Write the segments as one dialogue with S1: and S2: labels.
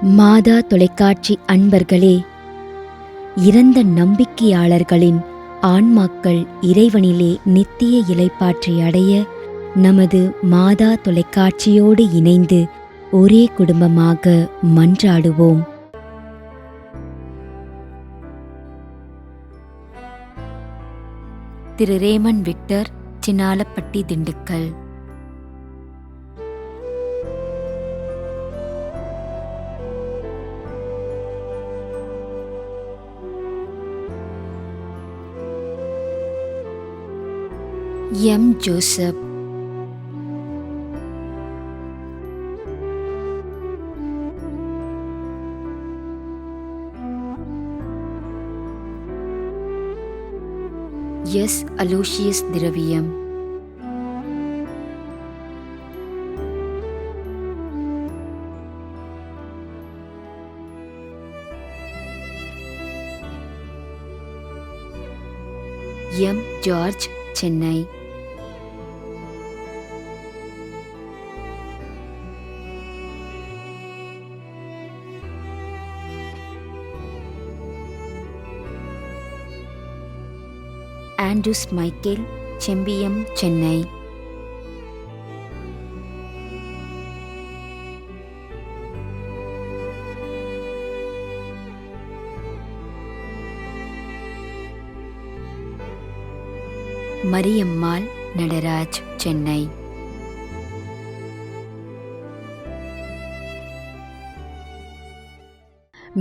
S1: மாதா தொலைக்காட்சி அன்பர்களே, இறந்த நம்பிக்கையாளர்களின் ஆன்மாக்கள் இறைவனிலே நித்திய இளைப்பாற்றி அடைய நமது மாதா தொலைக்காட்சியோடு இணைந்து ஒரே குடும்பமாக மன்றாடுவோம். திரு Ramon Victor, Chinnalapatti, Dindigul. M. Joseph, S. Aloysius Thiraviyam, M. George, Chennai. Andrews Michael, Sembiam, Chennai. Mariyammal Nataraj, Chennai.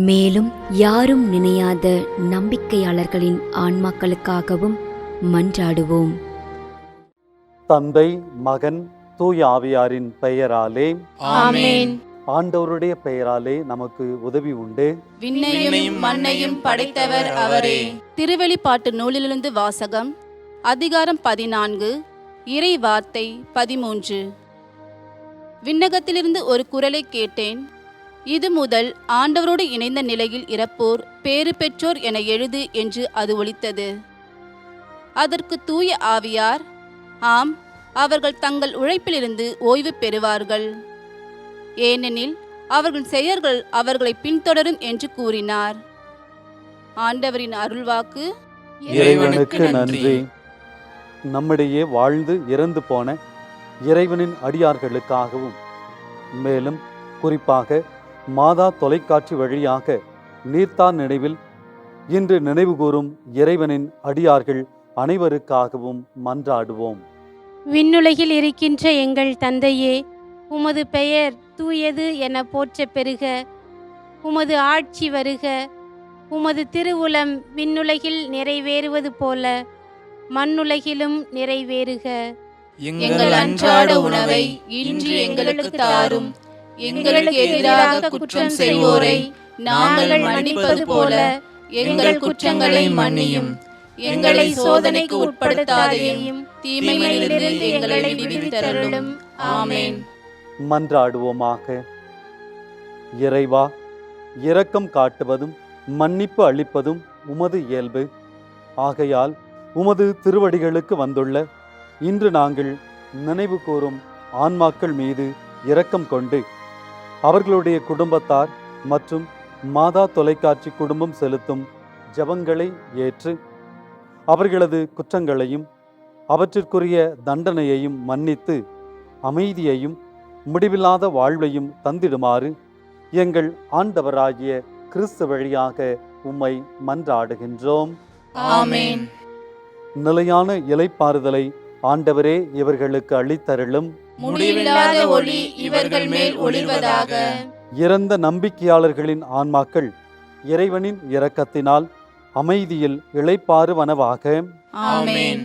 S1: மேலும் யாரும் நினையாத நம்பிக்கையாளர்களின் ஆன்மாக்களுக்காகவும் மன்றாடுவோம்.
S2: தந்தை, மகன், தூய ஆவியாரின் பெயராலே
S3: ஆமென்.
S2: ஆண்டவருடைய பெயராலே நமக்கு உதவி உண்டு.
S3: விண்ணையும் மண்ணையும் படைத்தவர் அவரே. திருவெளிப்பாட்டு நூலிலிருந்து வாசகம். அதிகாரம் 14, இறை வார்த்தை 13. விண்ணகத்திலிருந்து ஒரு குரலை கேட்டேன். இது முதல் ஆண்டவரோடு இணைந்த நிலையில் இறப்போர் பேறு பெற்றோர் என எழுது என்று அது ஒலித்தது. அதற்கு தூய ஆவியார், ஆம், அவர்கள் தங்கள் உழைப்பிலிருந்து ஓய்வு பெறுவார்கள், ஏனெனில் அவர்கள் செயல்கள் அவர்களை பின்தொடரும் என்று கூறினார். ஆண்டவரின் அருள்வாக்கு.
S2: இறைவனுக்கு நன்றி. நம்மிடையே வாழ்ந்து இறந்து போன இறைவனின் அடியார்களுக்காகவும், மேலும் குறிப்பாக மாதா தொலைக்காட்சி வழியாக நீர்த்தார் நினைவில் இன்று நினைவு கூறும் இறைவனின் அடியார்கள் அனைவருக்காகவும் மன்றாடுவோம்.
S4: விண்ணுலகில் இருக்கின்ற எங்கள் தந்தையே, உமது பெயர் தூயது என போற்ற பெறுக. உமது ஆட்சி வருக. உமது திருவுளம் விண்ணுலகில் நிறைவேறுவது போல மண்ணுலகிலும் நிறைவேறுக.
S3: எங்கள் அன்றாட உணவை இன்று எங்களுக்கு தாரும். எங்களுக்கு எதிராக குற்றம் செய்வோரை நாங்கள் மன்னிப்பது போல எங்கள் குற்றங்களை மன்னியும். எங்களை சோதனைக்கு உட்படுத்தாதையும் தீமையிலிருந்து எங்களை விடுவித்தருளும். ஆமென்.
S2: மன்றாடுவோமாக. இறைவா, இரக்கம் காட்டுவதும் மன்னிப்பு அளிப்பதும் உமது இயல்பு. ஆகையால் உமது திருவடிகளுக்கு வந்துள்ள இன்று நாங்கள் நினைவு கூறும் ஆன்மாக்கள் மீது இரக்கம் கொண்டு அவர்களுடைய குடும்பத்தார் மற்றும் மாதா தொலைக்காட்சி குடும்பம் செலுத்தும் ஜெபங்களை ஏற்று அவர்களது குற்றங்களையும் அவற்றிற்குரிய தண்டனையையும் மன்னித்து அமைதியையும் முடிவில்லாத வாழ்வையும் தந்திடுமாறு எங்கள் ஆண்டவராகிய கிறிஸ்து வழியாக உம்மை மன்றாடுகின்றோம்.
S3: ஆமென்.
S2: நிலையான இளைப்பாறுதலை ஆண்டவரே இவர்களுக்கு அளித்தருளும்.
S3: முடிவில்லாத ஒளி இவர்கள் மேல் ஒளிர்வதாக.
S2: இறந்த நம்பிக்கையாளர்களின் ஆன்மாக்கள் இறைவனின் இரக்கத்தினால் அமைதியில் இளைப்பாறுவனவாக.
S3: ஆமென்.